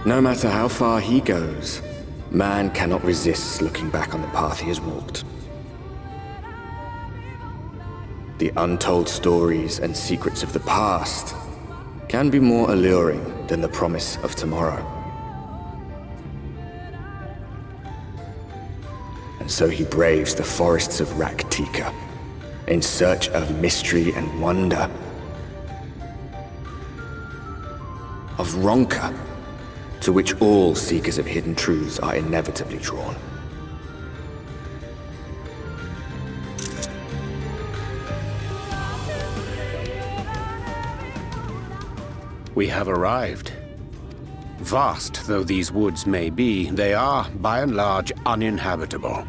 No matter how far he goes, man cannot resist looking back on the path he has walked. The untold stories and secrets of the past can be more alluring than the promise of tomorrow. And so he braves the forests of Raktika in search of mystery and wonder. Of Ronka, to which all seekers of hidden truths are inevitably drawn. We have arrived. Vast though these woods may be, they are, by and large, uninhabitable.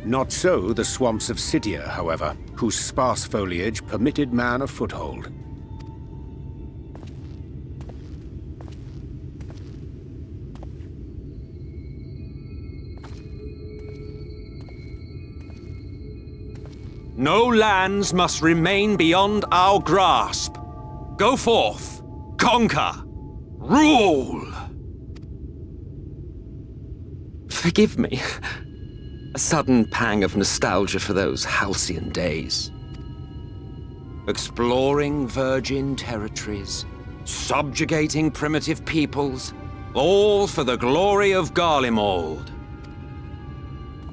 Not so the swamps of Cydia, however, whose sparse foliage permitted man a foothold. No lands must remain beyond our grasp. Go forth, conquer, rule! Forgive me. A sudden pang of nostalgia for those halcyon days. Exploring virgin territories, subjugating primitive peoples, all for the glory of Garlemald.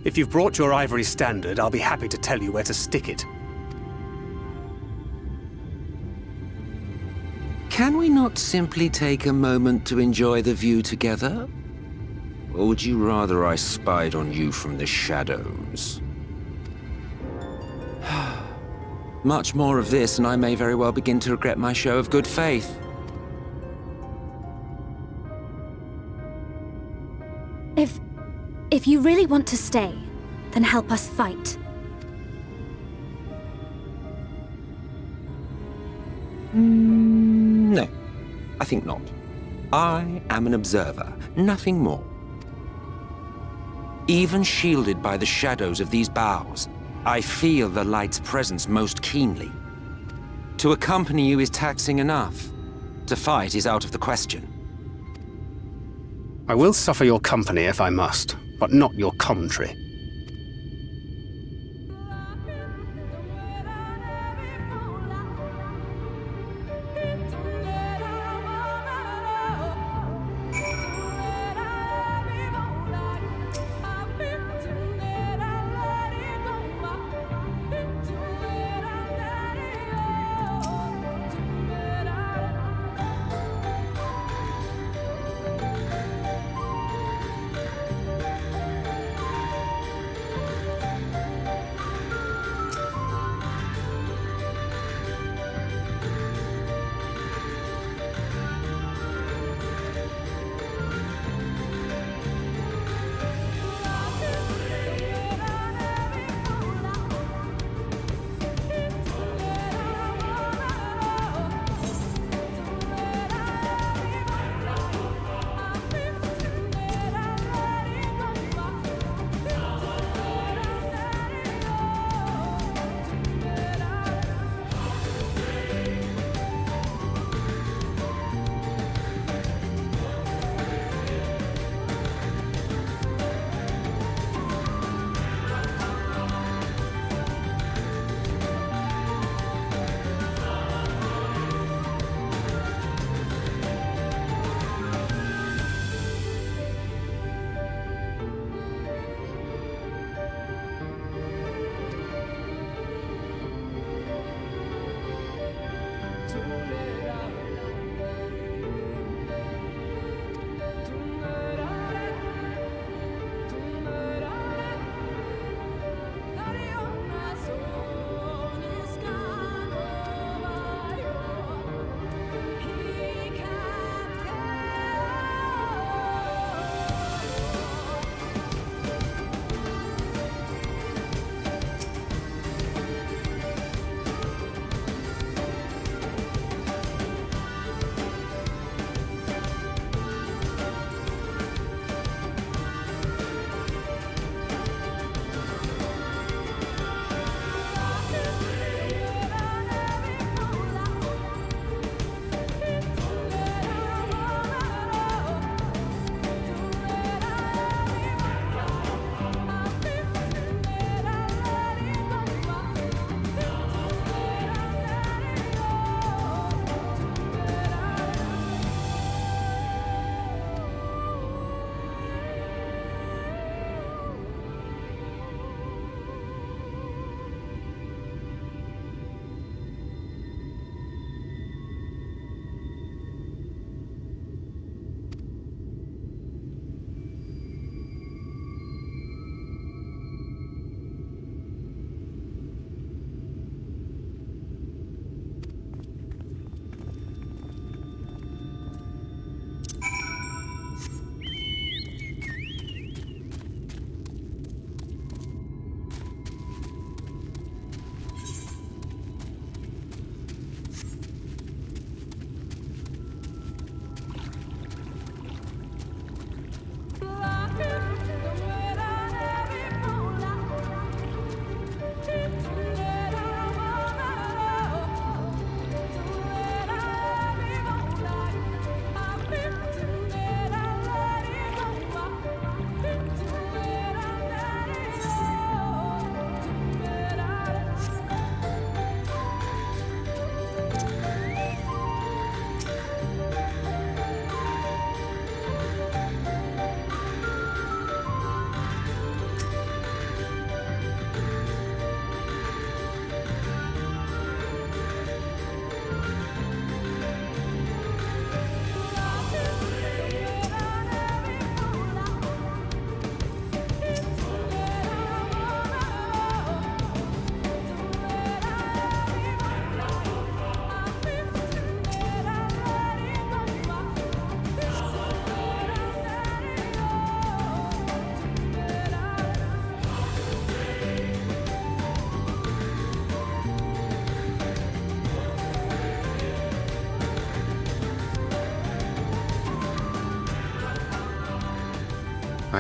If you've brought your ivory standard, I'll be happy to tell you where to stick it. Can we not simply take a moment to enjoy the view together? Or would you rather I spied on you from the shadows? Much more of this, and I may very well begin to regret my show of good faith. If you really want to stay, then help us fight. No, I think not. I am an observer, nothing more. Even shielded by the shadows of these boughs, I feel the light's presence most keenly. To accompany you is taxing enough. To fight is out of the question. I will suffer your company if I must, but not your commentary.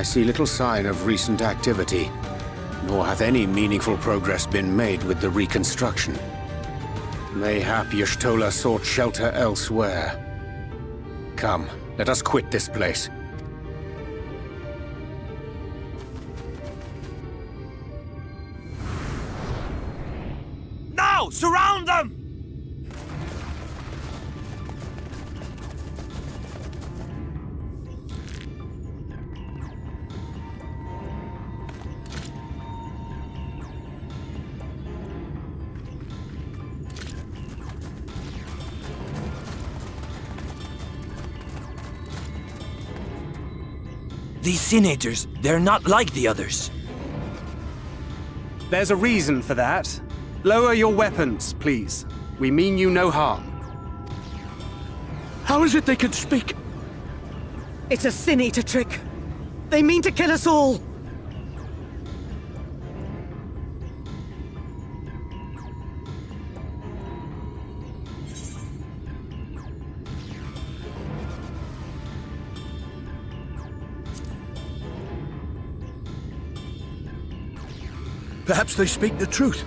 I see little sign of recent activity, nor hath any meaningful progress been made with the reconstruction. Mayhap Y'shtola sought shelter elsewhere. Come, let us quit this place. Now! Surround them! These senators, they're not like the others. There's a reason for that. Lower your weapons, please. We mean you no harm. How is it they can speak? It's a Sin-Eater trick. They mean to kill us all. Perhaps they speak the truth.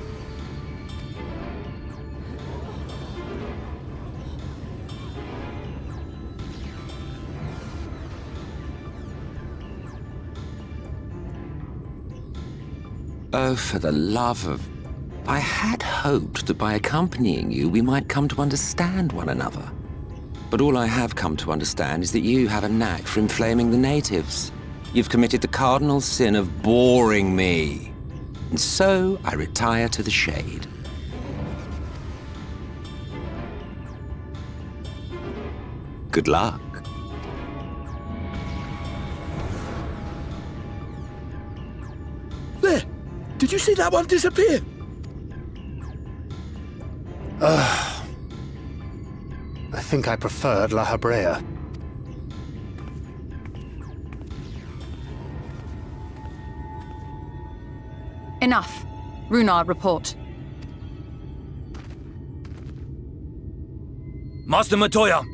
Oh, for the love of... I had hoped that by accompanying you, we might come to understand one another. But all I have come to understand is that you have a knack for inflaming the natives. You've committed the cardinal sin of boring me. And so I retire to the shade. Good luck. There! Did you see that one disappear? I think I preferred La Habrea. Enough. Runard, report. Master Matoya!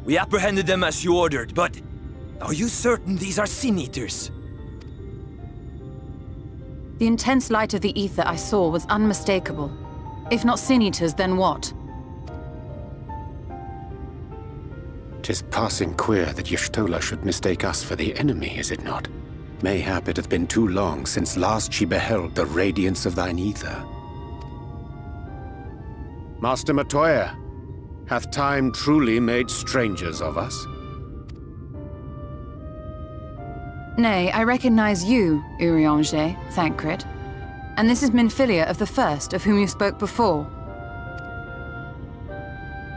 We apprehended them as you ordered, but are you certain these are Sin-Eaters? The intense light of the ether I saw was unmistakable. If not Sin-Eaters, then what? 'Tis passing queer that Y'shtola should mistake us for the enemy, is it not? Mayhap it hath been too long since last she beheld the radiance of thine ether. Master Matoya, hath time truly made strangers of us? Nay, I recognize you, Urianger, Thancred. And this is Minfilia of the First, of whom you spoke before.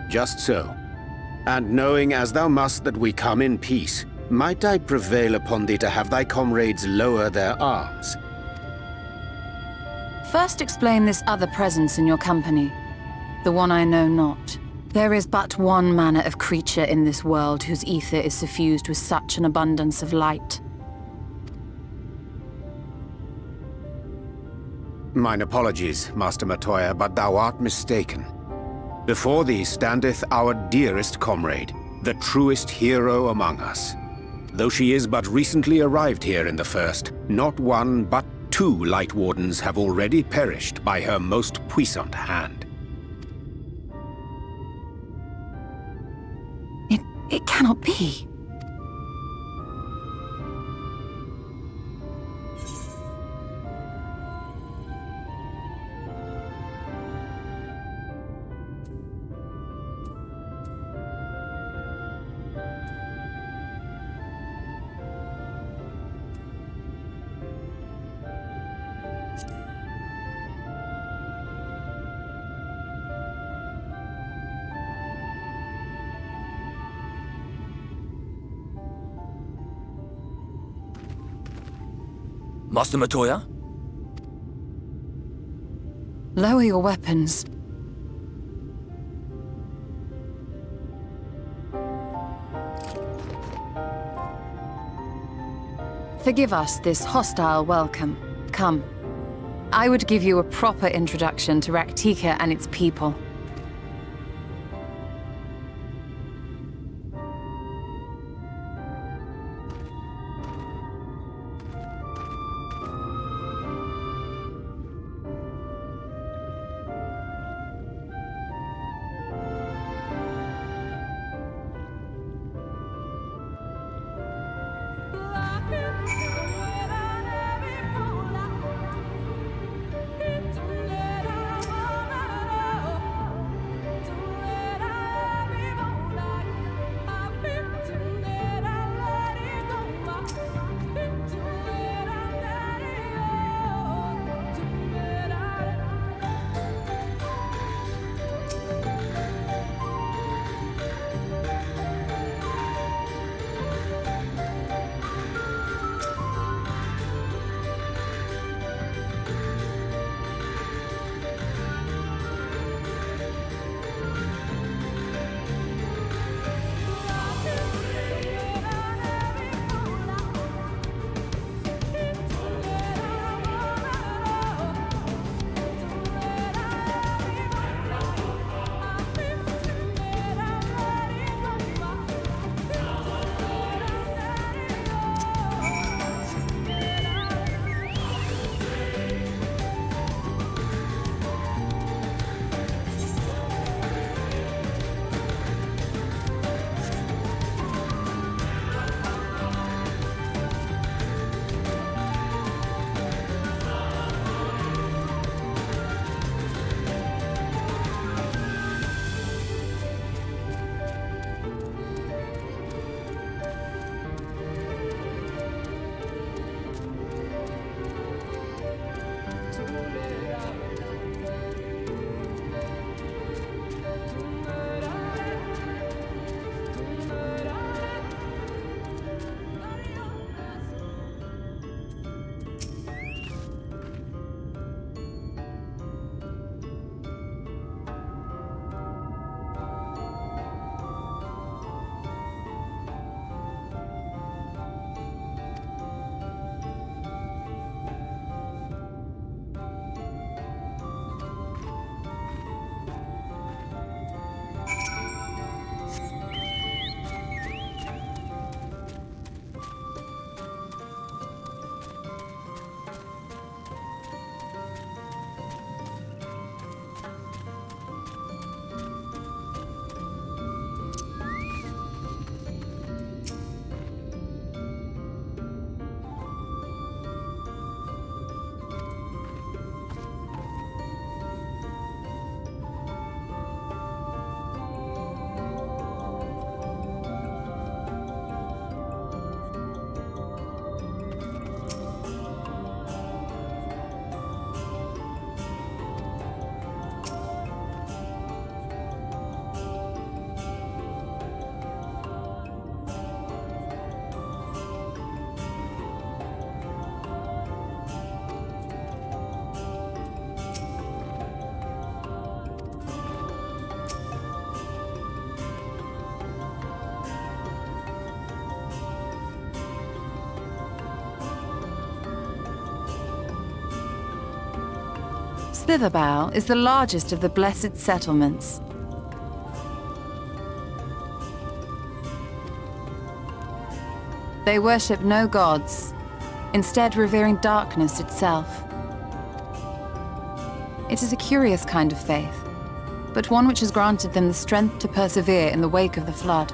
Just so. And knowing as thou must that we come in peace, might I prevail upon thee to have thy comrades lower their arms? First explain this other presence in your company, the one I know not. There is but one manner of creature in this world whose ether is suffused with such an abundance of light. Mine apologies, Master Matoya, but thou art mistaken. Before thee standeth our dearest comrade, the truest hero among us. Though she is but recently arrived here in the First, not one but two Light Wardens have already perished by her most puissant hand. It cannot be. Master Matoya? Lower your weapons. Forgive us this hostile welcome. Come. I would give you a proper introduction to Raktika and its people. Slitherbow is the largest of the Blessed Settlements. They worship no gods, instead revering darkness itself. It is a curious kind of faith, but one which has granted them the strength to persevere in the wake of the flood.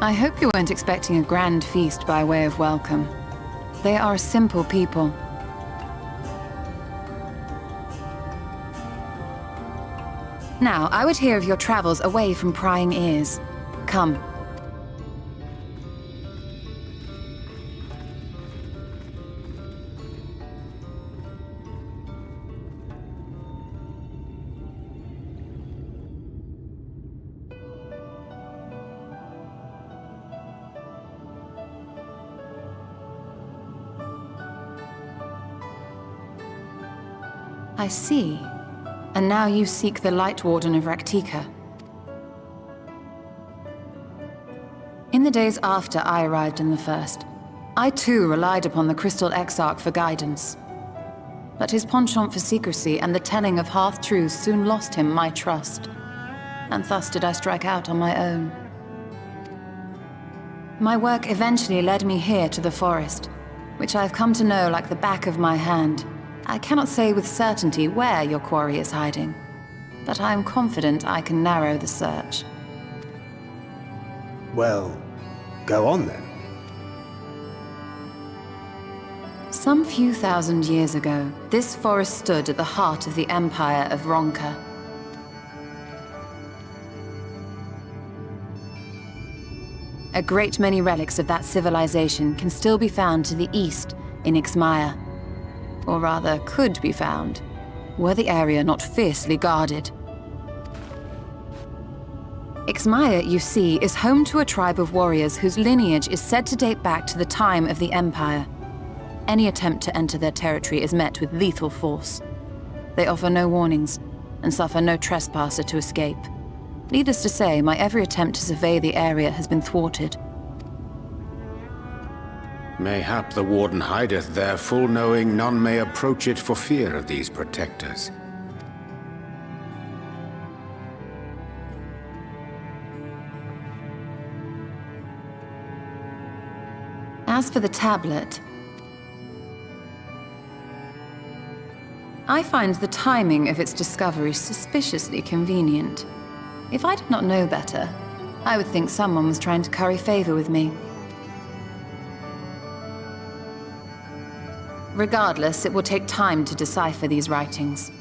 I hope you weren't expecting a grand feast by way of welcome. They are a simple people. Now, I would hear of your travels away from prying ears. Come. I see. And now you seek the Light Warden of Raktika. In the days after I arrived in the First, I too relied upon the Crystal Exarch for guidance. But his penchant for secrecy and the telling of half-truths soon lost him my trust. And thus did I strike out on my own. My work eventually led me here to the forest, which I have come to know like the back of my hand. I cannot say with certainty where your quarry is hiding, but I am confident I can narrow the search. Well, go on then. Some few thousand years ago, this forest stood at the heart of the Empire of Ronka. A great many relics of that civilization can still be found to the east in Ixmaya. Or rather, could be found, were the area not fiercely guarded. Ixmaya, you see, is home to a tribe of warriors whose lineage is said to date back to the time of the Empire. Any attempt to enter their territory is met with lethal force. They offer no warnings, and suffer no trespasser to escape. Needless to say, my every attempt to survey the area has been thwarted. Mayhap the Warden hideth there, full knowing none may approach it for fear of these protectors. As for the tablet, I find the timing of its discovery suspiciously convenient. If I did not know better, I would think someone was trying to curry favor with me. Regardless, it will take time to decipher these writings.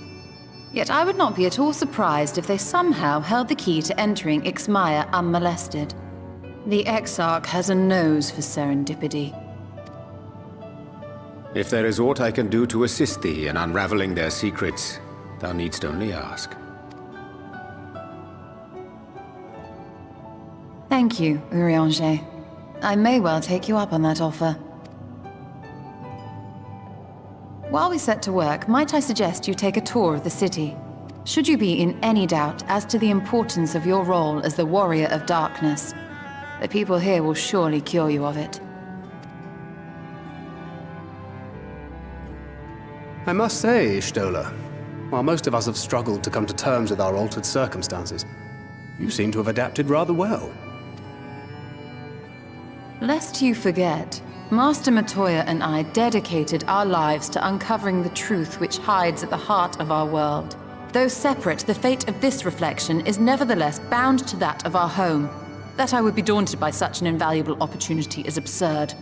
Yet I would not be at all surprised if they somehow held the key to entering Ixmaya unmolested. The Exarch has a nose for serendipity. If there is aught I can do to assist thee in unraveling their secrets, thou needst only ask. Thank you, Urianger. I may well take you up on that offer. While we set to work, might I suggest you take a tour of the city? Should you be in any doubt as to the importance of your role as the Warrior of Darkness, the people here will surely cure you of it. I must say, Stola, while most of us have struggled to come to terms with our altered circumstances, you seem to have adapted rather well. Lest you forget, Master Matoya and I dedicated our lives to uncovering the truth which hides at the heart of our world. Though separate, the fate of this reflection is nevertheless bound to that of our home. That I would be daunted by such an invaluable opportunity is absurd.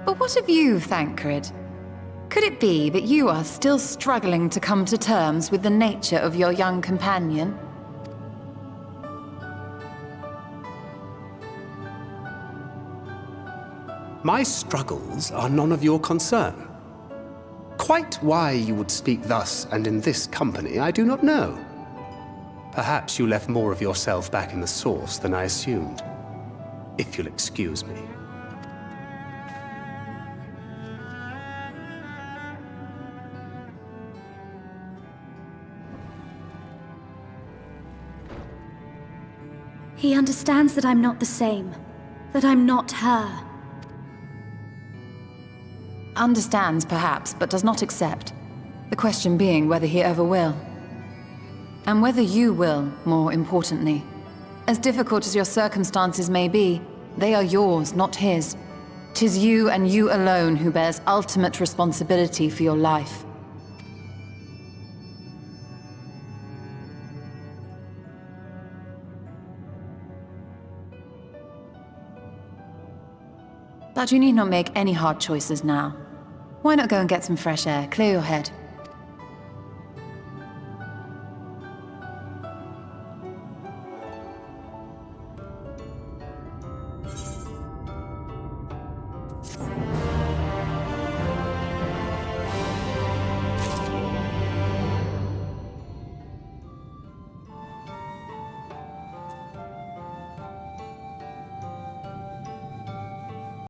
But what of you, Thancred? Could it be that you are still struggling to come to terms with the nature of your young companion? My struggles are none of your concern. Quite why you would speak thus and in this company, I do not know. Perhaps you left more of yourself back in the source than I assumed. If you'll excuse me. He understands that I'm not the same. That I'm not her. Understands, perhaps, but does not accept. The question being whether he ever will. And whether you will, more importantly. As difficult as your circumstances may be, they are yours, not his. 'Tis you and you alone who bears ultimate responsibility for your life. But you need not make any hard choices now. Why not go and get some fresh air, clear your head?